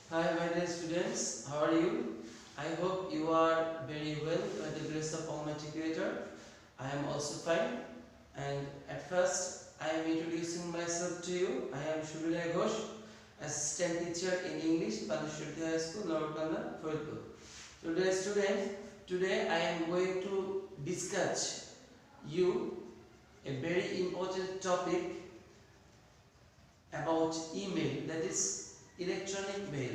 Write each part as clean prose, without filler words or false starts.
Hi, my dear students. How are you? I hope you are very well by the grace of Almighty Creator. I am also fine. And at first, I am introducing myself to you. I am Shubhilay Ghosh, Assistant Teacher in English, Panushruti High School, Lowerkanda, Faridpur. Today, students, today I am going to discuss you a very important topic about email, that is electronic mail.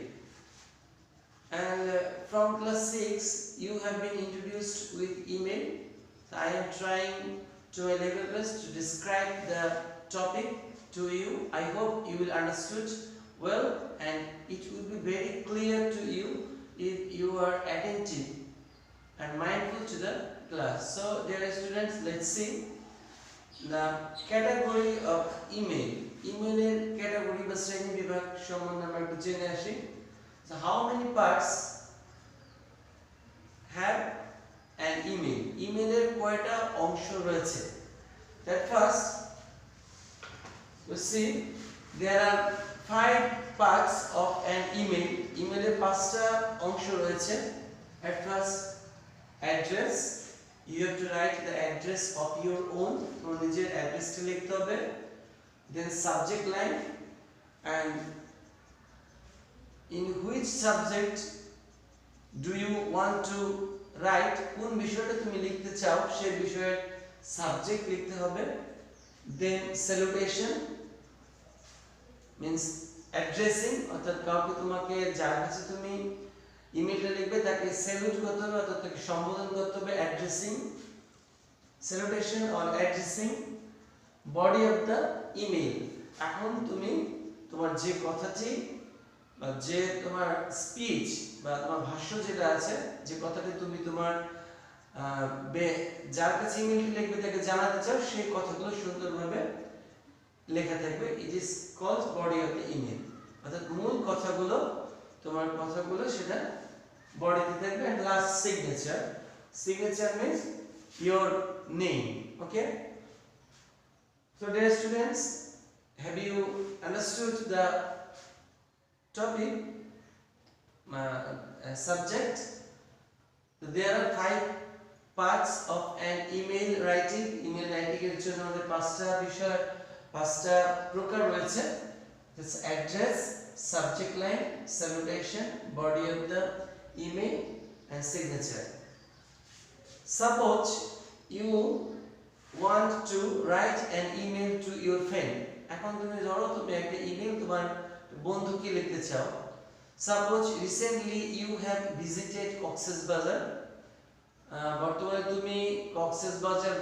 And from class 6 you have been introduced with email. So I am trying to my level best to describe the topic to you. I hope you will understood well and it will be very clear to you if you are attentive and mindful to the class. So dear students, let's see the category of email. Email category বা শ্রেণী বিভাগ সম্বন্ধে আমরা একটু জেনে আসি. So how many parts have an email? Email কয়টা অংশ রয়েছে? That first we see there are 5 parts of an email. Email এর 5টা অংশ রয়েছে. At first, address. You have to write the address of your own. তোমার নিজের অ্যাড্রেসটা লিখতে হবে. Then subject line, and in which subject do you want to write, কোন বিষয়টা তুমি লিখতে চাও সেই বিষয়ের সাবজেক্ট লিখতে হবে. Then salutation means addressing, অর্থাৎ কাউকে তোমাকে যার কাছে তুমি ইমেলটা লিখবে তাকে স্যালুট করতে হবে অর্থাৎ তাকে সম্বোধন করতে হবে. Addressing, salutation or addressing. Body of the email, এখন তুমি তোমার যে কথাটি বা যে তোমার স্পিচ বা তোমার ভাষ্য যেটা আছে, যে কথাটি তুমি তোমার যার কাছে ইমেল লিখবে তাকে জানাতে চাও সেই কথাগুলো সুন্দরভাবে লেখা থাকবে. It is called body of the email, অর্থাৎ মূল কথাগুলো তোমার কথাগুলো সেটা বডিতে থাকবে. And last signature. Signature means your name. Okay. So dear students, have you understood the topic, subject? So there are 5 parts of an email writing. Email writing এর জন্য আমাদের 5টা বিষয়, 5টা প্রকার রয়েছে. That's address, subject line, salutation, body of the email and signature. Suppose you want to write an email to your friend. এখন তুমি ধরো তুমি একটা ইমেল তোমার বন্ধুকে লিখতে চাও. Suppose recently you have visited Cox's Bazar. বর্তমানে তুমি কক্সেস বাজার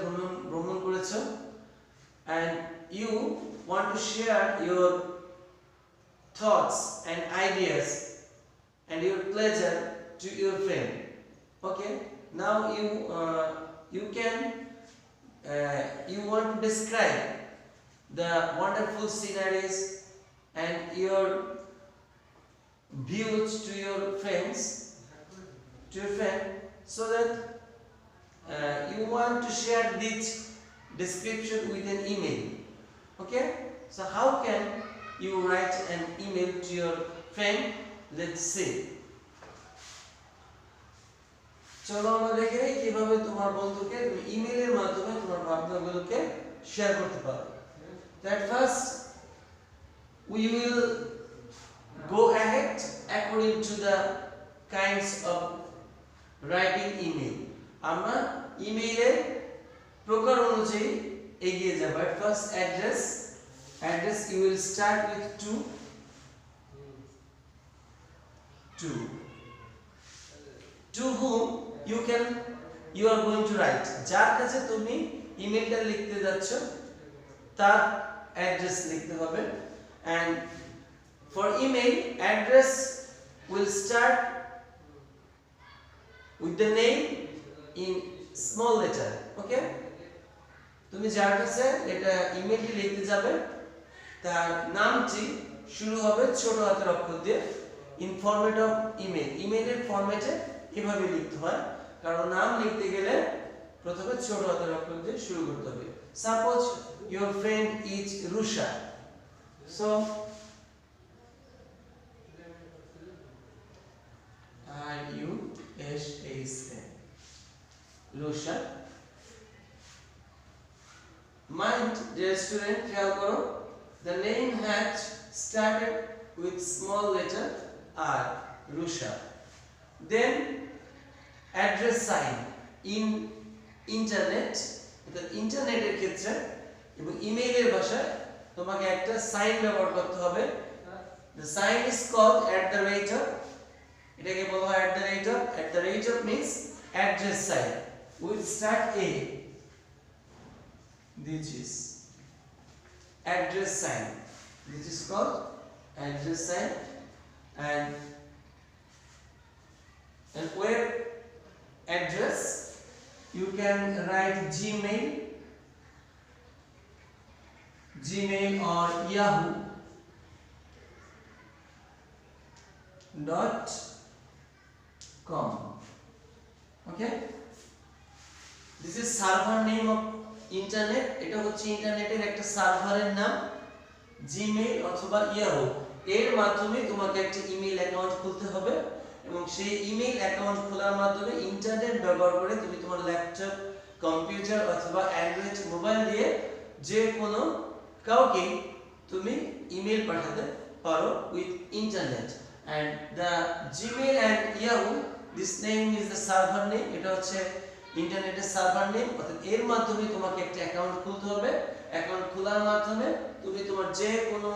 ভ্রমণ করেছো and you want to share your thoughts and ideas and your pleasure to your friend. Okay, now you can you want to describe the wonderful sceneries and your views to your friends, to your friend, so that you want to share this description with an email. Okay, so how can you write an email to your friend? Let's see. চলো আমরা দেখে নেই কিভাবে তোমার বন্ধুকে ইমেলের মাধ্যমে তোমার ভাবনাগুলোকে শেয়ার করতে পারো. That first we will go ahead according to the kinds of writing email. আমরা ইমেইলের প্রকার অনুযায়ী এগিয়ে যাব. At first, address you will start with to whom you are going to write. যার কাছে তুমি ইমেলটা লিখতে যাচ্ছ তার অ্যাড্রেস লিখতে হবে. and for email, address will start with the name in small letter. Okay, তুমি যার কাছে এটা ইমেলটি লিখতে যাবে তার নামটি শুরু হবে ছোট হাতের অক্ষর দিয়ে. ইন ফরম্যাট অফ ইমেল, ইমেলের ফরম্যাটে এভাবে লিখতে হয় কারণ নাম লিখতে গেলে প্রথমে ছোট হাতের অক্ষর দিয়ে শুরু করতে হবে. Suppose your friend is Rusha, so RUSHA, Rusha. Mind, dear student, খেয়াল করো, the name had started with small letter R, Rusha. Then address sign in internet, অর্থাৎ ইন্টারনেটের ক্ষেত্রে এবং ইমেইলের ভাষায় তোমাকে একটা সাইন ব্যবহার করতে হবে। The sign is called @ এটাকে বলা হয় @ means address sign with start A. This is address sign. This is called address sign. And web address, you can write Gmail or yahoo.com. Okay, this is server name of internet. এটা হচ্ছে ইন্টারনেটের একটা সার্ভারের নাম, Gmail অথবা Yahoo. এর মাধ্যমে তোমাকে একটা ইমেইল অ্যাকাউন্ট খুলতে হবে এবং সেই ইমেইল অ্যাকাউন্ট খোলার মাধ্যমে ইন্টারনেট ব্যবহার করে তুমি তোমার ল্যাপটপ, কম্পিউটার অথবা অ্যান্ড্রয়েড মোবাইল দিয়ে যে কোনো কাউকে তুমি ইমেইল পাঠাতে পারো with internet. and the Gmail and Yahoo, this name is the server name, এটা হচ্ছে ইন্টারনেটের সার্ভার নেম। অর্থাৎ এর মাধ্যমে তোমাকে একটা অ্যাকাউন্ট খুলতে হবে। অ্যাকাউন্ট খোলার মাধ্যমে তুমি তোমার যে কোনো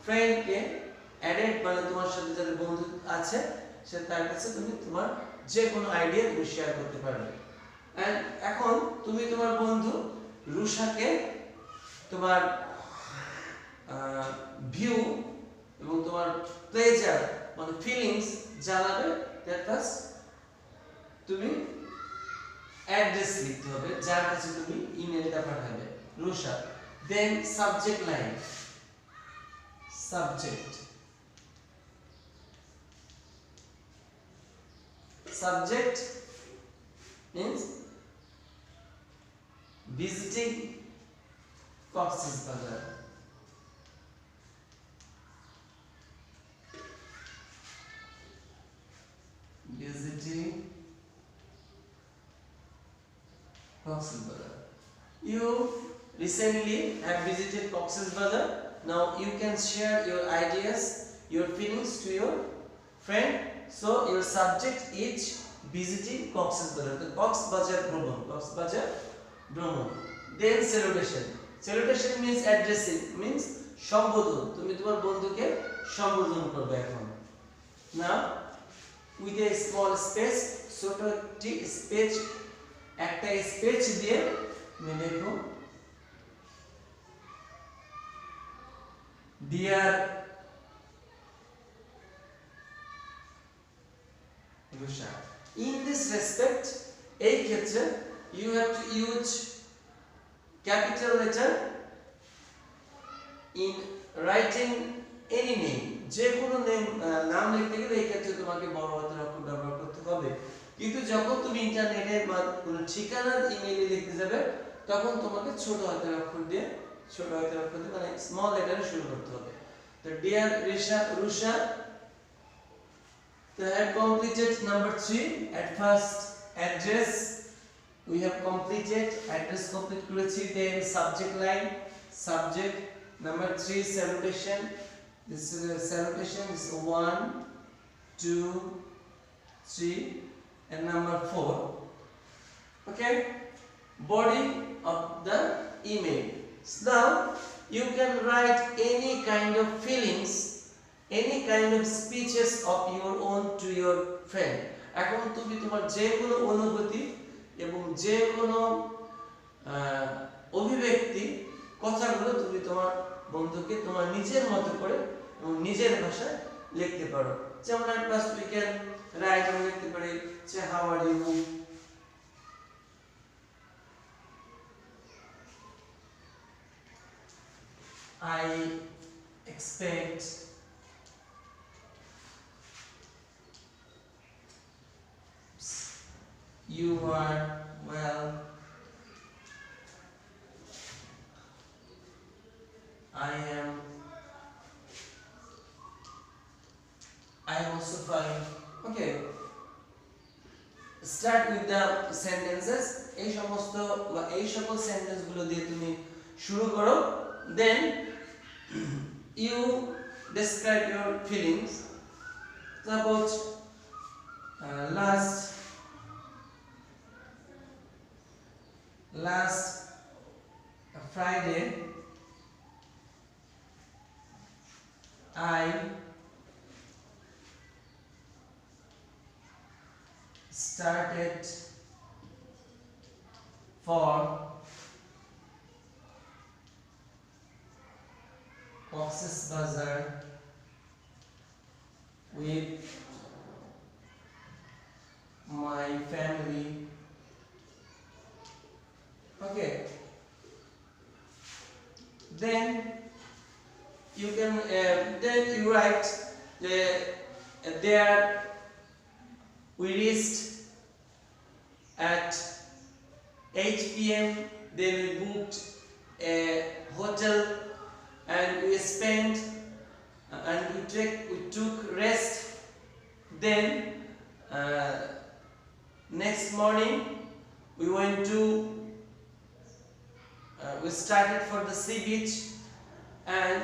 ফ্রেন্ডকে অ্যাডেড, মানে তোমার সাথে যাদের বন্ধু আছে সে তার কাছে তুমি তোমার যে কোনো আইডিয়া তুমি শেয়ার করতে পারবে। এন্ড এখন তুমি তোমার বন্ধু রুষাকে তোমার ভিউ এবং তোমার প্লেজার মানে ফিলিংস জানাবে। দ্যাট মিন্স তুমি অ্যাড্রেস লিখতে হবে যার কাছে তুমি ইমেলটা পাঠাবে, Rusha. Then subject line, subject means visiting Cox's Bazar. Visiting Cox's Bazar. You recently have visited Cox's Bazar. Now you can share your ideas, your feelings to your friend. So your subject is visiting Cox's Bazar. The Cox's Bazar Brahman. Then salutation means addressing, means সম্বোধন। তুমি তোমার বন্ধুকে সম্বোধন করবে এখন। Now with a small space, ছোট একটি space, একটা স্পেস দিয়ে লিখো dear Rusha. In this respect, এই ক্ষেত্রে you have to use capital letter in writing any name. যে কোনো নাম লিখতে গেলে এই ক্ষেত্রে তোমাকে বড় হাতের অক্ষর ব্যবহার করতে হবে। কিন্তু যখন তুমি ইন্টারনেটের বা কোনো ঠিকানার ইমেইলে লিখতে যাবে তখন তোমাকে ছোট হাতের অক্ষর দিয়ে মানে স্মল লেটারে শুরু করতে হবে। তো deer Rusha, they have completed number 3 at first address. We have completed address complete করেছি। then subject line, subject number 3 salutation. This is a salutation, this is 1 2 3 and number 4. Okay, body of the email. Now you can write any kind of feelings, any kind of speeches of your own to your friend. এখন তুমি তোমার যে কোনো অনুভূতি এবং যে কোনো অভিব্যক্তি কথাগুলো তুমি তোমার বন্ধুকে তোমার নিজের মতো করে এবং নিজের ভাষায় লিখতে পারো। যেমন ফার্স্ট উই ক্যান রাইট, আমরা লিখতে পারি যে how are you, I expect you are well, I am also fine. Okay, start with the sentences এই সমস্ত বা এই সকল সেন্টেন্স গুলো দিয়ে তুমি শুরু করো then you describe your feelings about last Friday I started for Cox's Bazar with my family. Okay, then you can then you write there we reached at 8 p.m. Then we booked a hotel and we spent and we took rest. Then next morning we went to we started for the sea beach, and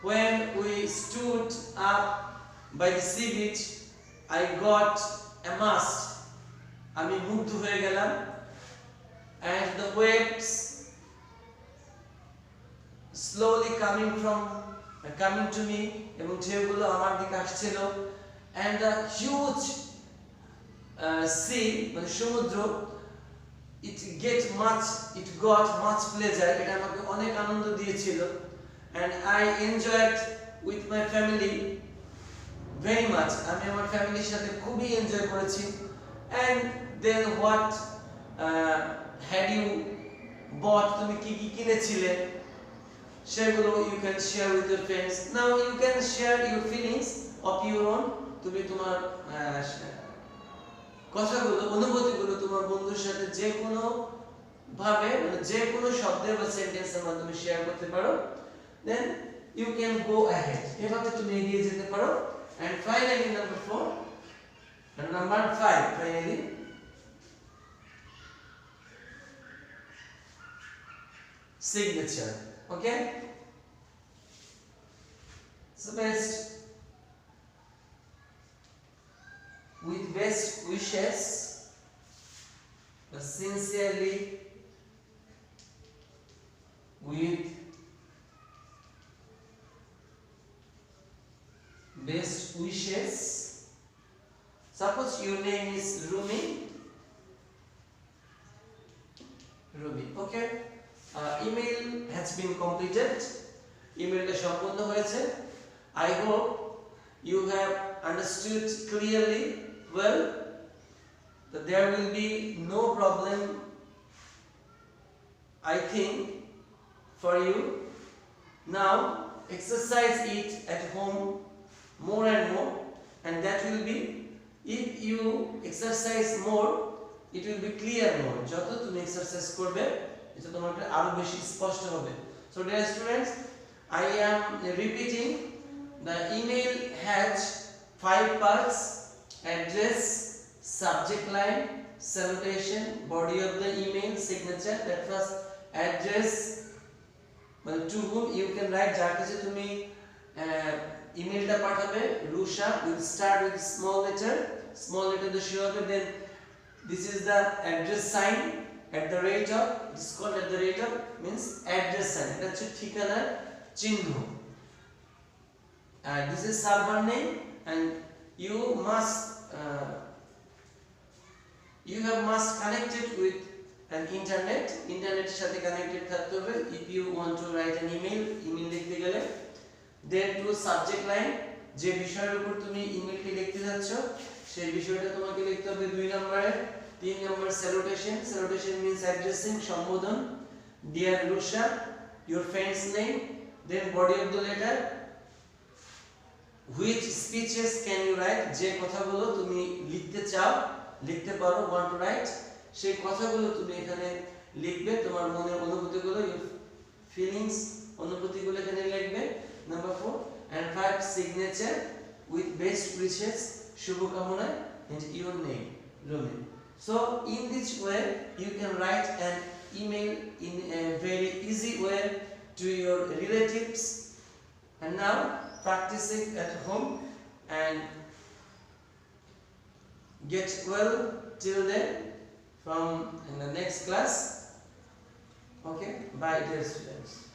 when we stood up by the sea beach I got amazed, আমি মুগ্ধ হয়ে গেলাম, and the waves slowly coming to me এবং ঢেউগুলো আমার দিকে আসছিল, and the huge sea মানে সমুদ্র it got much pleasure, এটা আমাকে অনেক আনন্দ দিয়েছিল, and I enjoyed with my family very much, আমি আমার ফ্যামিলির সাথে খুবই এনজয় করেছি। and then what had you bought, তুমি কি কি কিনেছিলে সেগুলো you can share with your friends. Now you can share your feelings of your own, তুমি তোমার কথাগুলো অনুভূতিগুলো তোমার বন্ধুর সাথে যে কোনো ভাবে মানে যে কোনো শব্দের বা সেন্টেন্সের মাধ্যমে শেয়ার করতে পারো, then you can go ahead, এভাবে তুমি এগিয়ে যেতে পারো। and finally number 4 and number 5 finally signature. Okay, so with best wishes, sincerely, with best wishes. Suppose your name is Rumi. Okay, email has been completed, emailটা সম্পূর্ণ হয়েছে। I hope you have understood clearly well that there will be no problem, I think, for you. Now exercise it at home more and more, and that will be, if you exercise more it will be clear more, যত তুমি exercise করবে এটা তোমার কাছে আরো বেশি স্পষ্ট হবে। So dear students, I am repeating, the email has 5 parts: address, subject line, salutation, body of the email, signature. That was address, well, to whom you can write, যার কাছে তুমি ইমেলটা পাঠাবে, Rusha, will start with small letter দিয়ে শুরু হবে, then this is the address sign at the rate of, it is called at the rate of, means address sign, এটা হচ্ছে ঠিকানার চিহ্ন, and this is server name, and you must connected with an internet সাথে connected থাকতে হবে if you want to write an email লিখতে গেলে। then to subject line, যে বিষয়ের উপর তুমি ইমেলটি লিখতে যাচ্ছ সেই বিষয়টা তোমাকে লিখতে হবে 2 নম্বরে। 3 নম্বর salutation means addressing, সম্বোধন, dear Rusha, your friend's name, then body of the letter, which speeches can you write, যে কথাগুলো তুমি লিখতে পারো, want to write, সেই কথাগুলো তুমি এখানে লিখবে, তোমার মনের অনুভূতিগুলো, your feelings, অনুভূতিগুলো এখানে লিখবে। number 4 and 5 signature with best wishes, শুভকামনা, and your name, Rumi. So in this way you can write an email in a very easy way to your relatives. And now practice it at home and get well till then from in the next class. Okay, bye dear students.